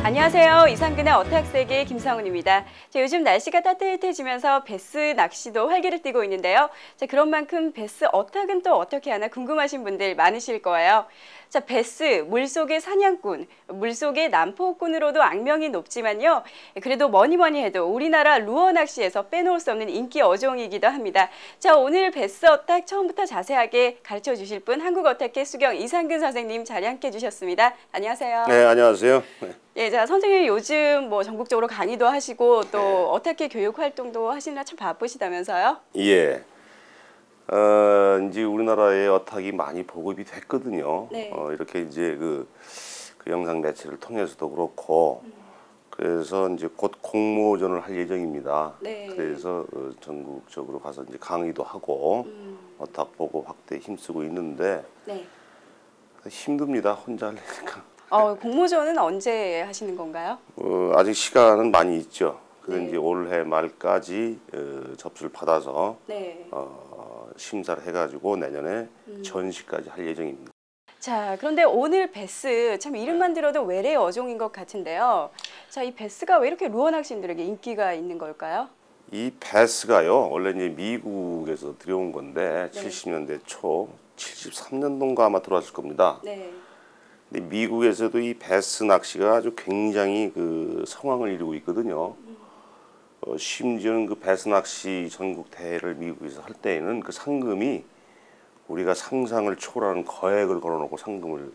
안녕하세요. 이상근의 어탁세계 김상훈입니다. 요즘 날씨가 따뜻해지면서 베스 낚시도 활기를 띠고 있는데요. 그런 만큼 베스 어탁은 또 어떻게 하나 궁금하신 분들 많으실 거예요. 베스, 물속의 사냥꾼, 물속의 난포꾼으로도 악명이 높지만요. 그래도 뭐니 해도 우리나라 루어 낚시에서 빼놓을 수 없는 인기 어종이기도 합니다. 오늘 베스 어탁 처음부터 자세하게 가르쳐 주실 분 한국어탁회 수경 이상근 선생님 자리 함께 해주셨습니다. 안녕하세요. 네, 안녕하세요. 예, 선생님이 요즘 전국적으로 강의도 하시고 또 어탁회 교육 활동도 하시느라 참 바쁘시다면서요? 예. 이제 우리나라의 어탁이 많이 보급이 됐거든요. 네. 이렇게 이제 그 영상 매체를 통해서도 그렇고, 그래서 이제 곧 공모전을 할 예정입니다. 네. 그래서 전국적으로 가서 이제 강의도 하고 어탁 보급 확대에 힘쓰고 있는데 네. 힘듭니다. 혼자 하려니까. 공모전은 언제 하시는 건가요? 아직 시간은 많이 있죠. 그래서 네. 이제 올해 말까지 접수를 받아서 네. 심사를 해가지고 내년에 전시까지 할 예정입니다. 그런데 오늘 베스 참 이름만 들어도 외래 어종인 것 같은데요. 이 베스가 왜 이렇게 루어 낚시인들에게 인기가 있는 걸까요? 이 베스가요, 원래 이제 미국에서 들여온 건데 네. 70년대 초, 73년도인가 아마 들어왔을 겁니다. 네. 근데 미국에서도 이 베스 낚시가 아주 굉장히 성황을 이루고 있거든요. 심지어는 그 베스 낚시 전국 대회를 미국에서 할 때에는 그 상금이 우리가 상상을 초월하는 거액을 걸어놓고 상금을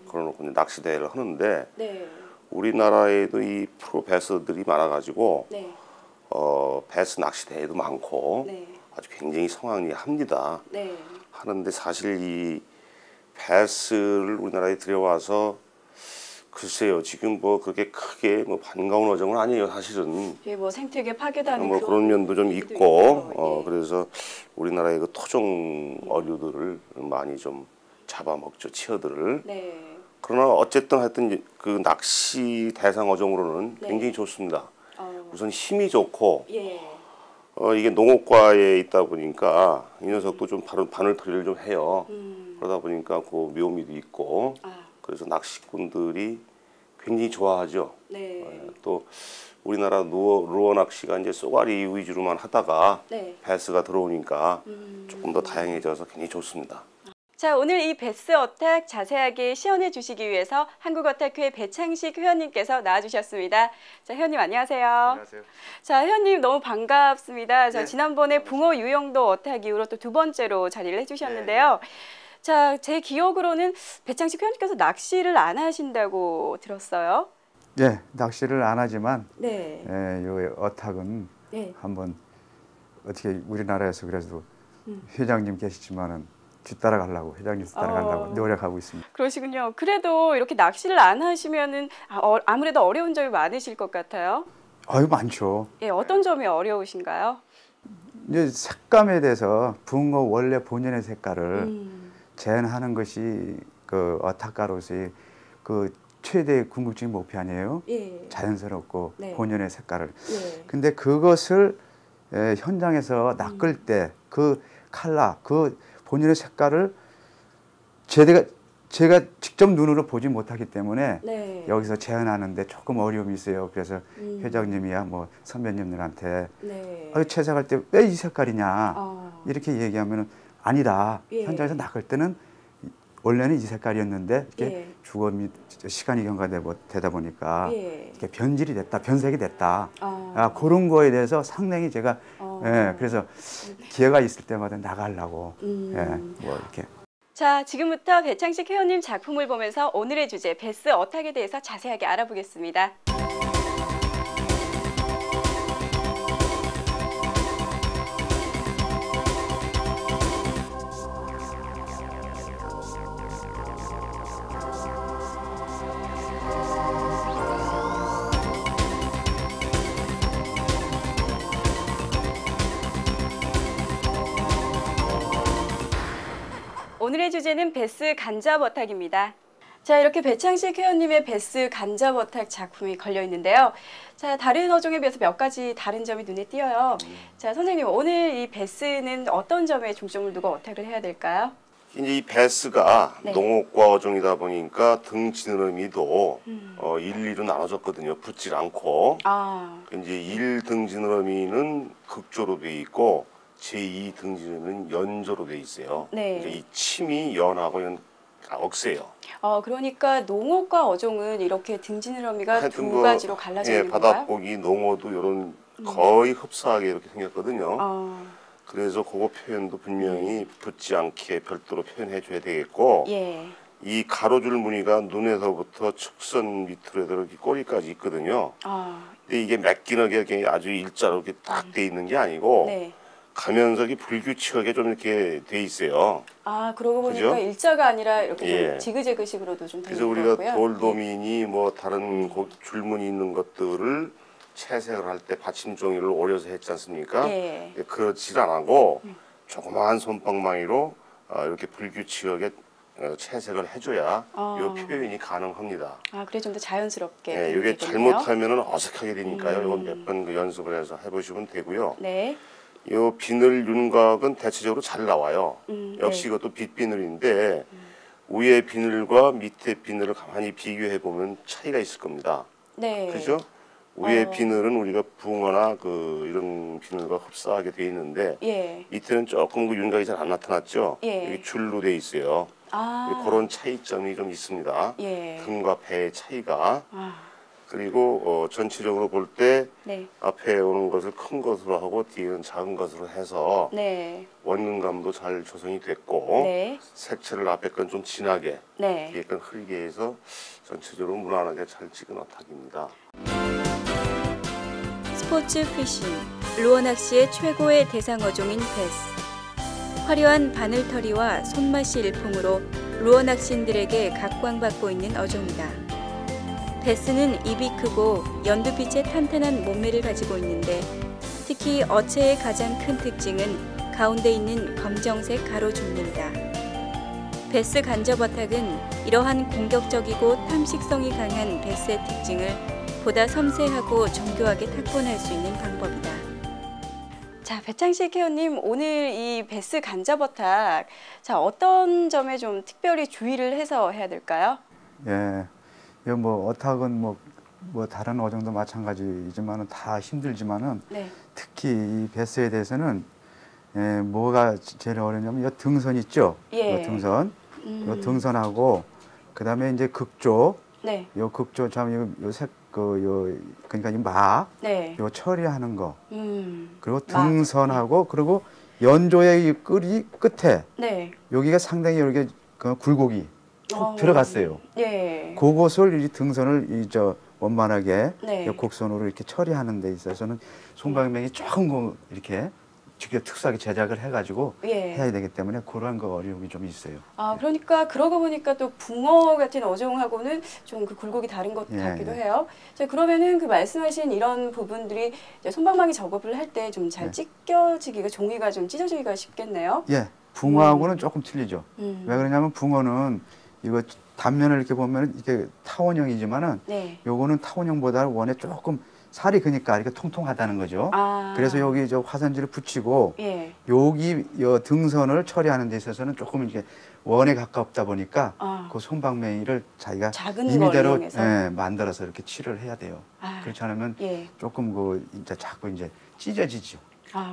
걸어놓고 낚시 대회를 하는데, 네. 우리나라에도 이 프로 베스들이 많아가지고 네. 베스 낚시 대회도 많고 네. 아주 굉장히 성황리합니다. 네. 하는데 사실 이 베스를 우리나라에 들여와서 글쎄요, 지금 그렇게 크게 반가운 어종은 아니에요, 사실은. 예, 생태계 파괴다는 그런 면도 좀 있고, 예. 그래서 우리나라의 그 토종 어류들을 많이 좀 잡아먹죠, 치어들을. 네. 그러나 어쨌든 하여튼 그 낚시 대상 어종으로는 네. 굉장히 좋습니다. 우선 힘이 좋고, 예. 이게 농업과에 있다 보니까 이 녀석도 좀 바늘털이를 좀 해요. 그러다 보니까 그 묘미도 있고, 그래서 낚시꾼들이 굉장히 좋아하죠. 네. 또 우리나라 루어 낚시가 이제 쏘가리 위주로만 하다가 네. 베스가 들어오니까 조금 더 다양해져서 굉장히 좋습니다. 오늘 이 베스 어탁 자세하게 시연해 주시기 위해서 한국어탁회 배창식 회원님께서 나와주셨습니다. 회원님 안녕하세요. 안녕하세요. 회원님 너무 반갑습니다. 네. 지난번에 붕어 유영도 어탁 이후로 또 두 번째로 자리를 해주셨는데요. 제 기억으로는 배창식 회원님께서 낚시를 안 하신다고 들었어요. 네, 낚시를 안 하지만 네. 요 어탁은 네. 한번 어떻게 우리나라에서 그래도 회장님 계시지만은 뒤따라가려고 회장님 따라가려고 노력하고 있습니다. 그러시군요. 그래도 이렇게 낚시를 안 하시면은 아무래도 어려운 점이 많으실 것 같아요. 많죠. 예, 어떤 점이 어려우신가요? 이제 색감에 대해서 붕어 원래 본연의 색깔을 재현하는 것이 그 어탁가로서의 그 최대의 궁극적인 목표 아니에요? 예. 자연스럽고 네. 본연의 색깔을. 예. 근데 그것을 현장에서 낚을 때 그 칼라, 그 본연의 색깔을 제가 직접 눈으로 보지 못하기 때문에 네. 여기서 재현하는데 조금 어려움이 있어요. 그래서 회장님이야 선배님들한테 네. 채색할 때 왜 이 색깔이냐 이렇게 얘기하면 아니다. 예. 현장에서 낚을 때는 원래는 이 색깔이었는데 이렇게 예. 주거미 시간이 경과되다 보니까 예. 이렇게 변질이 됐다, 변색이 됐다. 그런 거에 대해서 상당히 제가 그래서 기회가 있을 때마다 나가려고 이렇게. 지금부터 배창식 회원님 작품을 보면서 오늘의 주제 베스 어탁에 대해서 자세하게 알아보겠습니다. 오늘의 주제는 베스 간접 어탁입니다. 이렇게 배창식 회원님의 베스 간접 어탁 작품이 걸려 있는데요. 다른 어종에 비해서 몇 가지 다른 점이 눈에 띄어요. 선생님, 오늘 이 베스는 어떤 점에 중점을 두고 어탁을 해야 될까요? 이제 이 베스가 네. 농업과 어종이다 보니까 등 지느러미도 일리로 나눠졌거든요. 붙질 않고. 아, 이제 1등 지느러미는 극조로 돼 있고 제2 등 지느러미는 연조로 돼 있어요. 네. 그러니까 이 침이 연하고 억세요. 그러니까 농업과 어종은 이렇게 등지느러미가 하여튼 두 가지로 갈라져 예, 있는 건가요? 바닥보기 농어도 이런 거의 흡사하게 이렇게 생겼거든요. 어, 그래서 그거 표현도 분명히 붙지 않게 별도로 표현해 줘야 되겠고 예. 이 가로줄 무늬가 눈에서부터 측선 밑으로 이렇게 꼬리까지 있거든요. 아, 근데 이게 매끼나게 아주 일자로 이렇게 딱 돼 있는 게 아니고 네. 가면석이 불규칙하게 좀 이렇게 돼 있어요. 그러고 보니까 그죠? 일자가 아니라 이렇게 예. 좀 지그재그식으로도 좀 되는 그래서 것 우리가 같고요. 돌도미니 뭐 다른 줄무늬 있는 것들을 채색을 할 때 받침종이를 오려서 했지 않습니까? 예. 그렇지 않고 조그마한 솜방망이로 이렇게 불규칙하게 채색을 해줘야 이 표현이 가능합니다. 그래 좀 더 자연스럽게. 네, 이게 되겠네요. 잘못하면 어색하게 되니까요. 이건 몇 번 연습을 해서 해보시면 되고요. 네. 이 비늘 윤곽은 대체적으로 잘 나와요. 역시 네. 이것도 빗비늘인데 위에 비늘과 밑에 비늘을 가만히 비교해 보면 차이가 있을 겁니다. 네. 그죠? 위에 비늘은 우리가 붕어나 이런 비늘과 흡사하게 돼 있는데 예. 밑에는 조금 그 윤곽이 잘 안 나타났죠. 예. 여기 줄로 돼 있어요. 그런 차이점이 좀 있습니다. 예. 등과 배의 차이가. 아, 그리고 전체적으로 볼 때 네. 앞에 오는 것을 큰 것으로 하고 뒤에는 작은 것으로 해서 네. 원근감도 잘 조성이 됐고 네. 색채를 앞에 건 좀 진하게 네. 뒤에 건 흐리게 해서 전체적으로 무난하게 잘 찍은 어탁입니다. 스포츠 피싱, 루어 낚시의 최고의 대상 어종인 베스. 화려한 바늘터리와 손맛이 일품으로 루어 낚시인들에게 각광받고 있는 어종이다. 베스는 입이 크고 연두빛의 탄탄한 몸매를 가지고 있는데 특히 어체의 가장 큰 특징은 가운데 있는 검정색 가로줄무늬다. 베스 간접어탁은 이러한 공격적이고 탐식성이 강한 베스의 특징을 보다 섬세하고 정교하게 탁본할 수 있는 방법이다. 자, 배창식 회원님, 오늘 이 베스 간접어탁, 자, 어떤 점에 좀 특별히 주의를 해서 해야 될까요? 예, 이거 뭐 어탁은 뭐 다른 어종도 마찬가지지만은 다 힘들지만은 네. 특히 이 베스에 대해서는 뭐가 제일 어렵냐면 이 등선 있죠. 예. 이 등선, 이 등선하고 그다음에 이제 극조, 네. 요 극조 그러니까 이 마, 네. 요 처리하는 거, 그리고 마. 등선하고 그리고 연조의 이 끈이 끝에 네. 여기가 상당히 이렇게 그 굴곡이 툭 들어갔어요. 예. 그것을 이 등선을 원만하게 네. 이 곡선으로 이렇게 처리하는 데 있어서는 손방망이 조금 이렇게 직접 특수하게 제작을 해가지고 예. 해야 되기 때문에 그러한 거 어려움이 좀 있어요. 그러니까 그러고 보니까 또 붕어 같은 어종하고는 좀 그 굴곡이 다른 것 예, 같기도 예. 해요. 자, 그러면은 그 말씀하신 이런 부분들이 이제 손방망이 작업을 할 때 좀 잘 찢겨지기가, 종이가 좀 찢어지기가 쉽겠네요. 예, 붕어하고는 조금 틀리죠. 왜 그러냐면 붕어는 이거 단면을 이렇게 보면 이게 타원형이지만은 네. 요거는 타원형보다 원에 조금 살이 그니까 이렇게 통통하다는 거죠. 그래서 여기 화선지를 붙이고 예. 여기 등선을 처리하는 데 있어서는 조금 이렇게 원에 가깝다 보니까 그 손방망이를 자기가 작은 임의대로 걸 이용해서? 만들어서 이렇게 칠을 해야 돼요. 그렇지 않으면 예. 조금 이제 자꾸 찢어지죠.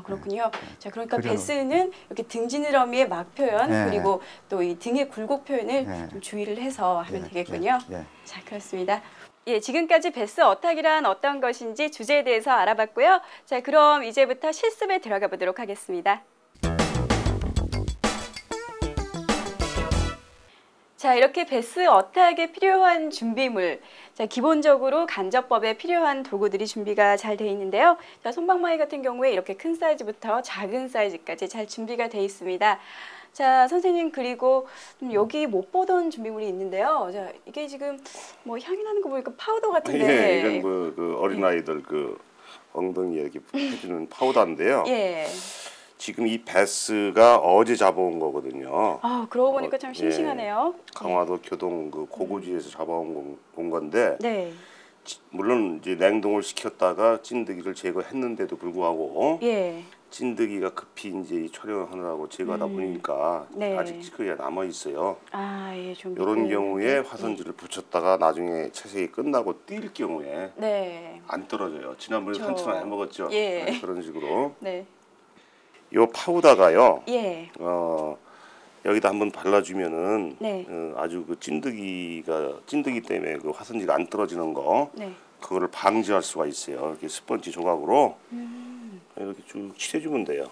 그렇군요. 자, 그러니까 그려놓은. 베스는 이렇게 등지느러미의 막 표현, 네. 그리고 또 이 등의 굴곡 표현을 네. 좀 주의를 해서 하면 예, 되겠군요. 예. 자, 그렇습니다. 예, 지금까지 베스 어탁이란 어떤 것인지 주제에 대해서 알아봤고요. 자, 그럼 이제부터 실습에 들어가 보도록 하겠습니다. 자, 이렇게 베스 어탁에 필요한 준비물. 자, 기본적으로 간접법에 필요한 도구들이 준비가 잘 돼 있는데요. 자, 손방망이 같은 경우에 이렇게 큰 사이즈부터 작은 사이즈까지 잘 준비가 돼 있습니다. 자, 선생님, 그리고 여기 못 보던 준비물이 있는데요. 자, 이게 지금 뭐 향이 나는 거 보니까 파우더 같은데. 예, 이건 그 어린아이들 엉덩이에 이렇게 해주는 파우더인데요. 예. 지금 이 베스가 어제 잡아온 거거든요. 그러고 보니까 참 싱싱하네요. 강화도 교동 고구지에서 잡아온 건데, 네. 물론 이제 냉동을 시켰다가 찐득이를 제거했는데도 불구하고 예. 찐득이가 급히 이제 촬영하느라고 제거하다 보니까 네. 아직 찌꺼기가 남아 있어요. 아, 예, 좀 이런 미끄러운데. 경우에 화선지를 붙였다가 나중에 채색이 끝나고 뛸 경우에 네. 안 떨어져요. 지난번에 그쵸. 한참 해 먹었죠. 예. 네, 그런 식으로. 네. 요 파우더가요. 예. 여기다 한번 발라주면은 네. 아주 그 찐득이 때문에 그 화선지가 안 떨어지는 거 네. 그거를 방지할 수가 있어요. 이렇게 스펀지 조각으로 이렇게 쭉 칠해주면 돼요.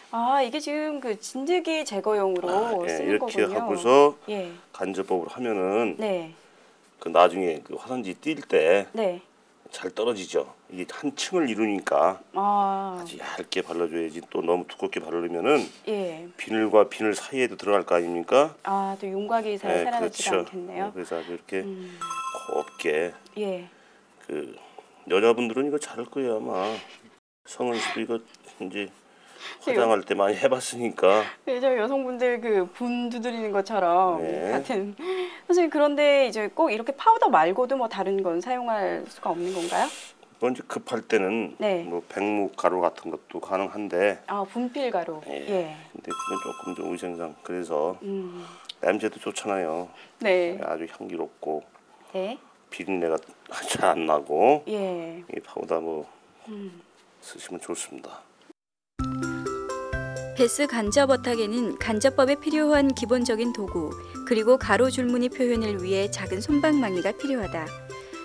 아, 이게 지금 그 진드기 제거용으로 예, 쓰는 이렇게 거군요. 하고서 예. 간접법으로 하면은 네. 그 나중에 그 화선지 띌 때 잘 네. 떨어지죠. 이게 한 층을 이루니까 아, 아주 얇게 발라줘야지 또 너무 두껍게 바르면은 예. 비늘과 비늘 사이에도 들어갈 거 아닙니까? 아, 또 윤곽이 잘 네, 살아나지가 그렇죠. 않겠네요. 그래서 아주 이렇게 음. 곱게 예. 그 여자분들은 이거 잘할 거예요 아마. 성은 씨도 이거 이제 화장할 때 많이 해봤으니까. 네, 저 여성분들 그 분 두드리는 것처럼 네. 같은. 선생님, 그런데 이제 꼭 이렇게 파우더 말고도 뭐 다른 건 사용할 수가 없는 건가요? 뭐 이제 급할 때는 네. 뭐 백묵 가루 같은 것도 가능한데. 아, 분필 가루. 예. 예. 근데 그건 조금 좀 위생상 그래서 음. 냄새도 좋잖아요. 네. 아주 향기롭고 네. 비린내가 잘 안 나고 예. 이 파우더 뭐 음. 쓰시면 좋습니다. 베스 간접 어탁에는 간접법에 필요한 기본적인 도구, 그리고 가로 줄무늬 표현을 위해 작은 솜방망이가 필요하다.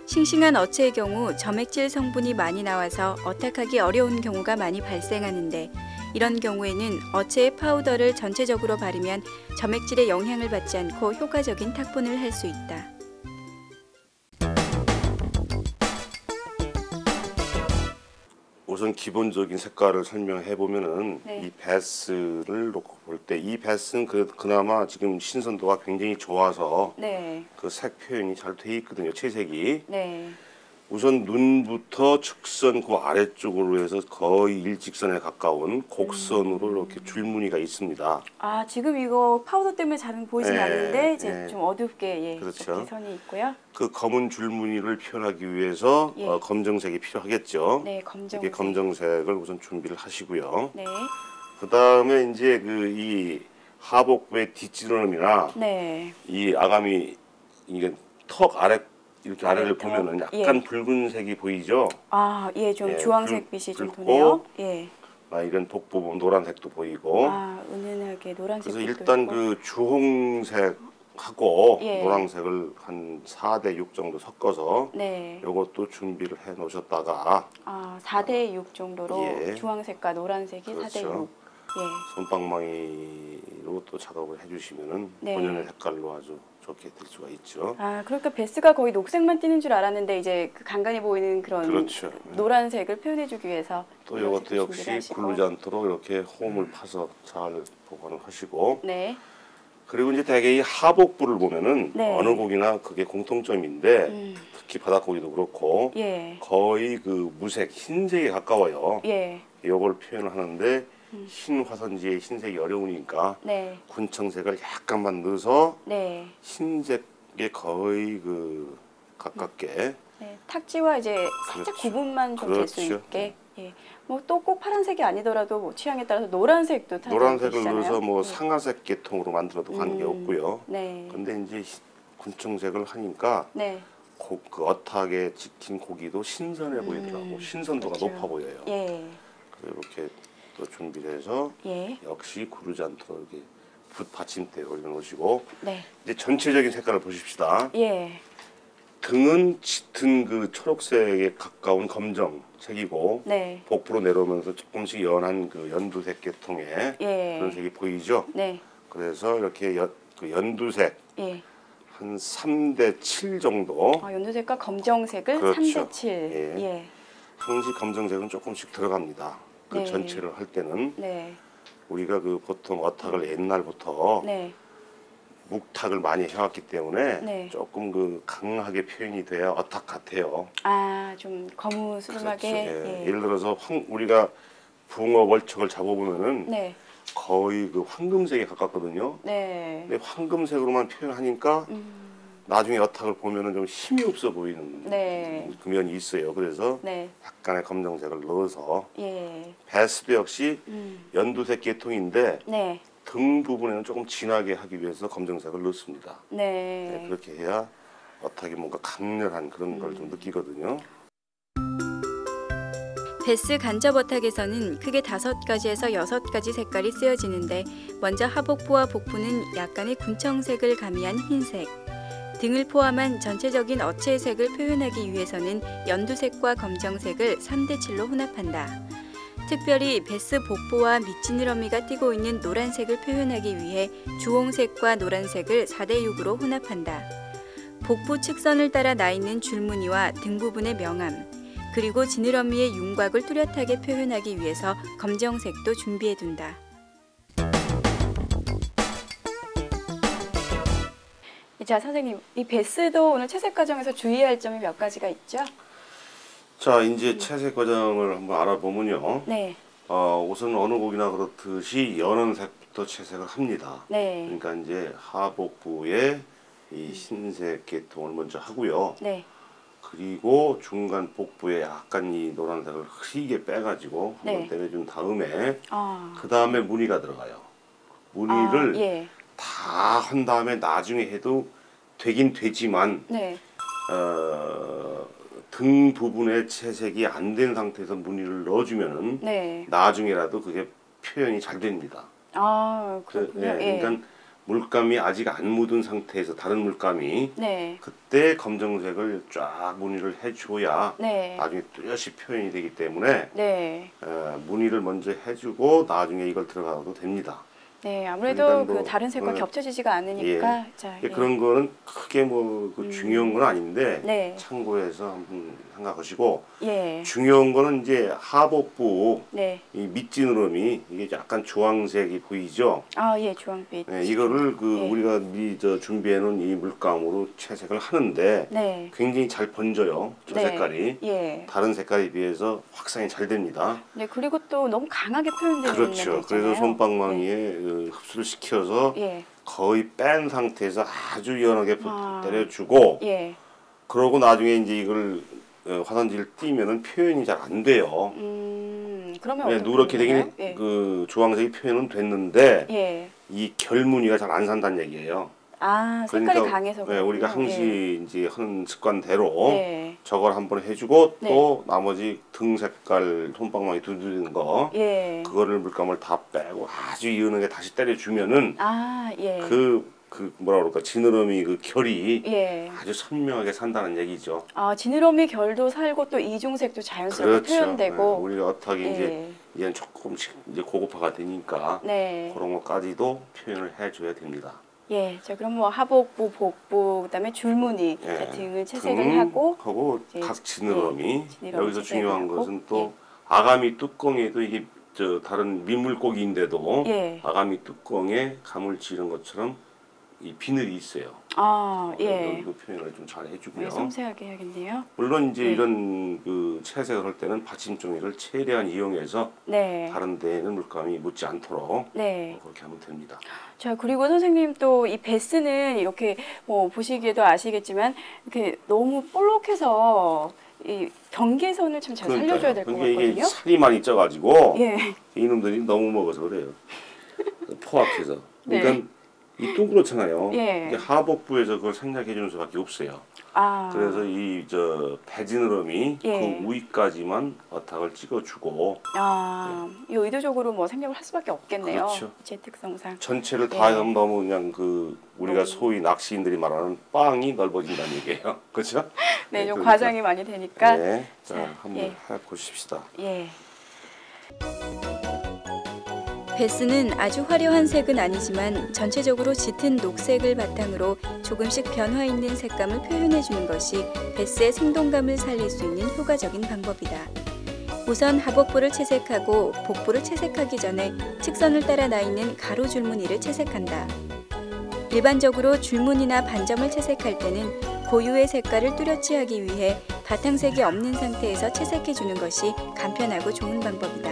싱싱한 어체의 경우 점액질 성분이 많이 나와서 어탁하기 어려운 경우가 많이 발생하는데, 이런 경우에는 어체의 파우더를 전체적으로 바르면 점액질의 영향을 받지 않고 효과적인 탁본을 할 수 있다. 우선 기본적인 색깔을 설명해 보면은 네. 이 베스를 놓고 볼 때 이 베스는 그나마 지금 신선도가 굉장히 좋아서 네. 그 색 표현이 잘 돼 있거든요. 채색이. 네. 우선 눈부터 측선 그 아래쪽으로 해서 거의 일직선에 가까운 곡선으로 이렇게 줄무늬가 있습니다. 아, 지금 이거 파우더 때문에 잘은 보이진 예, 않는데 이제 예. 좀 어둡게 예, 그렇죠. 이렇게 선이 있고요. 그 검은 줄무늬를 표현하기 위해서 예. 검정색이 필요하겠죠. 네, 검정색. 이렇게 검정색을 우선 준비를 하시고요. 네. 그 다음에 이제 이 하복부의 뒷지름이나 네. 이 아가미 이게 턱 아래 이렇게 아래를 턱? 보면은 약간 예. 붉은색이 보이죠. 아, 예, 좀 예, 주황색 빛이 좀 붉고, 도네요. 예. 이런 복부 보면 노란색도 보이고. 아, 은은하게 노란색. 그래서 빛도 일단 있고. 그 주홍색하고 예. 노란색을 한 4대 6 정도 섞어서 네. 요것도 준비를 해 놓으셨다가 아, 4대 6 정도로 예. 주황색과 노란색이 4대 그렇죠. 6. 예. 손방망이로 또 작업을 해주시면은 네. 본연의 색깔로 아주 좋게 될 수가 있죠. 아, 그러니까 베스가 거의 녹색만 띠는 줄 알았는데 이제 그 간간히 보이는 그런 그렇죠. 노란색을 표현해주기 위해서 또 노란색을 이것도 준비를 역시 하시고. 굴르지 않도록 이렇게 홈을 파서 잘 보관을 하시고 네. 그리고 이제 대개 이 하복부를 보면은 네. 어느 고기나 그게 공통점인데 특히 바닷고기도 그렇고 예. 거의 그 무색 흰색에 가까워요. 예. 이걸 표현하는데 흰 화선지에 흰색이 어려우니까 네. 군청색을 약간만 넣어서 네. 흰색에 거의 그 가깝게 네. 탁지와 이제 살짝 그렇죠. 구분만 좀 될 수 그렇죠. 있게. 예. 뭐 또 꼭 파란색이 아니더라도 뭐 취향에 따라서 노란색도 노란색을 되시잖아요. 넣어서 뭐 예. 상아색 계통으로 만들어도 관계 없고요. 네. 근데 이제 군청색을 하니까 네. 그 어탁에 찍힌 고기도 신선해 보이더라고. 신선도가 그렇죠. 높아 보여요. 예. 그래서 이렇게 또 준비를 해서 예. 역시 구르지 않도록 이렇게 붓 받침대에 올려놓으시고 네. 이제 전체적인 색깔을 보십시다. 예. 등은 짙은 그 초록색에 가까운 검정색이고 네. 복부로 내려오면서 조금씩 연한 그 연두색 계통의 예. 그런 색이 보이죠. 네. 그래서 이렇게 그 연두색 예. 한 3대 7 정도. 아, 연두색과 검정색을 그렇죠. 3대 7. 예. 예. 항시 검정색은 조금씩 들어갑니다. 그 네. 전체를 할 때는 네. 우리가 그 보통 어탁을 옛날부터 네. 묵탁을 많이 해왔기 때문에 네. 조금 그 강하게 표현이 돼야 어탁 같아요. 아, 좀 거무스름하게. 그렇죠. 예. 예. 예를 들어서 우리가 붕어 월척을 잡아보면은 네. 거의 그 황금색에 가깝거든요. 네. 근데 황금색으로만 표현하니까 나중에 어탁을 보면은 좀 힘이 없어 보이는 네. 면이 있어요. 그래서 네. 약간의 검정색을 넣어서 예. 베스도 역시 연두색 계통인데 네. 등 부분에는 조금 진하게 하기 위해서 검정색을 넣습니다. 네. 네, 그렇게 해야 어탁이 뭔가 강렬한 그런 걸 좀 느끼거든요. 베스 간접 어탁에서는 크게 5가지에서 6가지 색깔이 쓰여지는데 먼저 하복부와 복부는 약간의 군청색을 가미한 흰색, 등을 포함한 전체적인 어체의 색을 표현하기 위해서는 연두색과 검정색을 3대7로 혼합한다. 특별히 베스 복부와 밑지느러미가 띠고 있는 노란색을 표현하기 위해 주홍색과 노란색을 4대6으로 혼합한다. 복부 측선을 따라 나 있는 줄무늬와 등 부분의 명암, 그리고 지느러미의 윤곽을 뚜렷하게 표현하기 위해서 검정색도 준비해둔다. 자, 선생님, 이 베스도 오늘 채색 과정에서 주의할 점이 몇 가지가 있죠? 자, 이제 채색 과정을 한번 알아보면요. 네. 우선 어느 곡이나 그렇듯이 연한 색부터 채색을 합니다. 네. 그러니까 이제 하복부에 이 흰색 계통을 먼저 하고요. 네. 그리고 중간 복부에 약간 이 노란색을 흐리게 빼가지고 한번 네. 때려준 다음에 아. 그 다음에 무늬가 들어가요. 무늬를 예. 다 한 다음에 나중에 해도 되긴 되지만 네. 등 부분에 채색이 안 된 상태에서 무늬를 넣어주면은 네. 나중에라도 그게 표현이 잘 됩니다. 아, 그렇군요. 예. 그러니까 물감이 아직 안 묻은 상태에서 다른 물감이 네. 그때 검정색을 쫙 무늬를 해줘야 네. 나중에 뚜렷이 표현이 되기 때문에 네. 무늬를 먼저 해주고 나중에 이걸 들어가도 됩니다. 네, 아무래도 그러니까 뭐, 그 다른 색과 겹쳐지지가 않으니까. 예. 자, 그런 거는 크게 뭐 중요한 건 아닌데 네. 참고해서 한번 생각하시고 예. 중요한 거는 이제 하복부 네. 이 밑지느러미 이게 약간 주황색이 보이죠? 아, 예, 주황빛. 네, 이거를 예. 우리가 준비해 놓은 이 물감으로 채색을 하는데 네. 굉장히 잘 번져요. 저 네. 색깔이. 예. 다른 색깔에 비해서 확산이 잘 됩니다. 네, 그리고 또 너무 강하게 표현되는 그렇죠. 면도 그래서 있잖아요. 솜방망이에 흡수를 시켜서 예. 거의 뺀 상태에서 아주 연하게 아. 때려주고 예. 그러고 나중에 이제 이걸 화산지를 띄면은 표현이 잘 안 돼요. 그러면 네, 어떻게 누렇게 되긴 되나요? 예. 그 주황색이 표현은 됐는데 예. 이 결무늬가 잘 안 산다는 얘기예요. 아, 색깔이 강해서 네, 우리가 그렇군요. 항시 이제 하는 습관대로 예. 저걸 한번 해주고 네. 또 나머지 등 색깔 솜방망이 두드리는 거 예. 그거를 물감을 다 빼고 아주 연하게 다시 때려주면은 아, 예. 그 뭐라 그럴까 지느러미 그 결이 예. 아주 선명하게 산다는 얘기죠. 아, 지느러미 결도 살고 또 이중색도 자연스럽게 그렇죠. 표현되고. 네, 우리가 어떻게 이제 예. 이제는 조금씩 이제 고급화가 되니까 네. 그런 것까지도 표현을 해줘야 됩니다. 예. 자, 그럼 뭐 하복부, 복부, 그다음에 줄무늬, 예, 자, 등을 채색을 하고 이제 각 지느러미. 예, 지느러미 여기서 채색을 중요한 하고, 것은 또 아가미 뚜껑에도 이게 다른 민물고기인데도 예. 아가미 뚜껑에 감을 지른 것처럼 이 비늘이 있어요. 아, 예. 여기도 표현을 좀 잘 해주고요. 네, 섬세하게 해야겠네요. 물론 이제 네. 이런 그 채색을 할 때는 받침종이를 최대한 이용해서 네. 다른 데에는 물감이 묻지 않도록 네. 그렇게 하면 됩니다. 자, 그리고 선생님 또 이 베스는 이렇게 뭐 보시기에도 아시겠지만 이렇게 너무 볼록해서 이 경계선을 참 잘 살려줘야 될 것 그러니까 이게 같거든요. 살이 많이 쪄가지고 예. 이놈들이 너무 먹어서 그래요. 포악해서. 그러니까 네. 이 둥그렇잖아요. 예. 이게 하복부에서 그걸 생략해 주는 수밖에 없어요. 아. 그래서 이 배지느러미 예. 그 위까지만 어탁을 찍어주고 아, 이 의도적으로 뭐 생략을 할 수밖에 없겠네요. 그렇죠. 제 특성상. 전체를 예. 다 하면 너무 그냥 우리가 너무- 소위 낚시인들이 말하는 빵이 넓어진다는 얘기예요. 그렇죠? 네, 좀 그러니까. 과장이 많이 되니까. 네. 자, 자, 한번 예. 해보십시다. 예. 베스는 아주 화려한 색은 아니지만 전체적으로 짙은 녹색을 바탕으로 조금씩 변화 있는 색감을 표현해주는 것이 베스의 생동감을 살릴 수 있는 효과적인 방법이다. 우선 하복부를 채색하고 복부를 채색하기 전에 측선을 따라 나 있는 가로 줄무늬를 채색한다. 일반적으로 줄무늬나 반점을 채색할 때는 고유의 색깔을 뚜렷이 하기 위해 바탕색이 없는 상태에서 채색해주는 것이 간편하고 좋은 방법이다.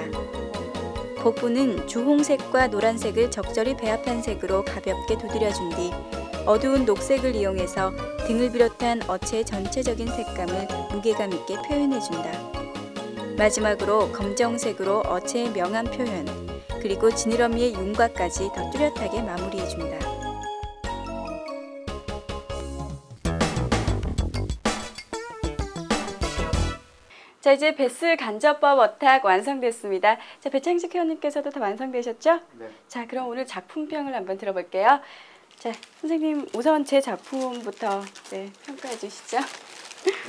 복부는 주홍색과 노란색을 적절히 배합한 색으로 가볍게 두드려준 뒤 어두운 녹색을 이용해서 등을 비롯한 어체의 전체적인 색감을 무게감 있게 표현해준다. 마지막으로 검정색으로 어체의 명암 표현, 그리고 지느러미의 윤곽까지 더 뚜렷하게 마무리해준다. 자, 이제 베스 간접법 어탁 완성됐습니다. 자, 배창식 회원님께서도 다 완성되셨죠? 네. 자, 그럼 오늘 작품평을 한번 들어볼게요. 자, 선생님 우선 제 작품부터 평가해 주시죠.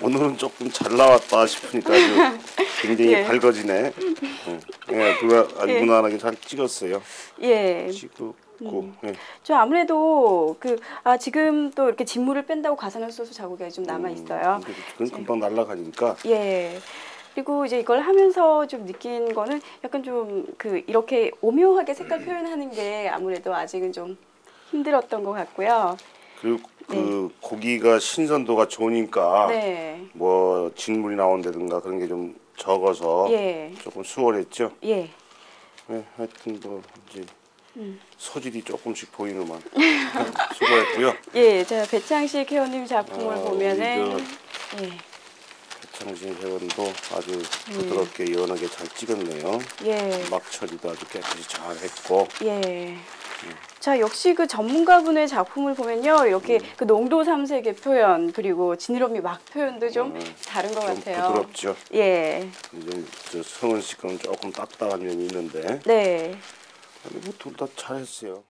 오늘은 조금 잘 나왔다 싶으니까 아주 굉장히 예. 밝아지네. 예, 누가 아주 예. 무난하게 잘 찍었어요. 예. 찍었고. 예. 저 아무래도 지금 또 이렇게 진물을 뺀다고 가사는 소수 자국이 좀 남아 있어요. 근데 그건 금방 날아가니까. 예. 그리고 이제 이걸 하면서 좀 느낀 거는 약간 좀 이렇게 오묘하게 색깔 표현하는 게 아무래도 아직은 좀 힘들었던 것 같고요. 그리고 그 고기가 신선도가 좋으니까 네. 뭐 진물이 나온다든가 그런 게 좀 적어서 예. 조금 수월했죠. 예. 네, 하여튼 뭐 이제 소질이 조금씩 보이는만 수고했고요. 예. 자, 배창식 회원님 작품을 아, 보면은 우리 예. 배창신 회원도 아주 부드럽게 연하게 잘 찍었네요. 예. 막 처리도 아주 깨끗이 잘 했고. 예. 자, 역시 그 전문가분의 작품을 보면요. 이렇게 그 농도 삼색의 표현, 그리고 지느러미 막 표현도 좀 다른 것 좀 같아요. 부드럽죠. 예. 좀 성은 씨 거는 조금 딱딱한 면이 있는데 네. 둘 다 잘했어요.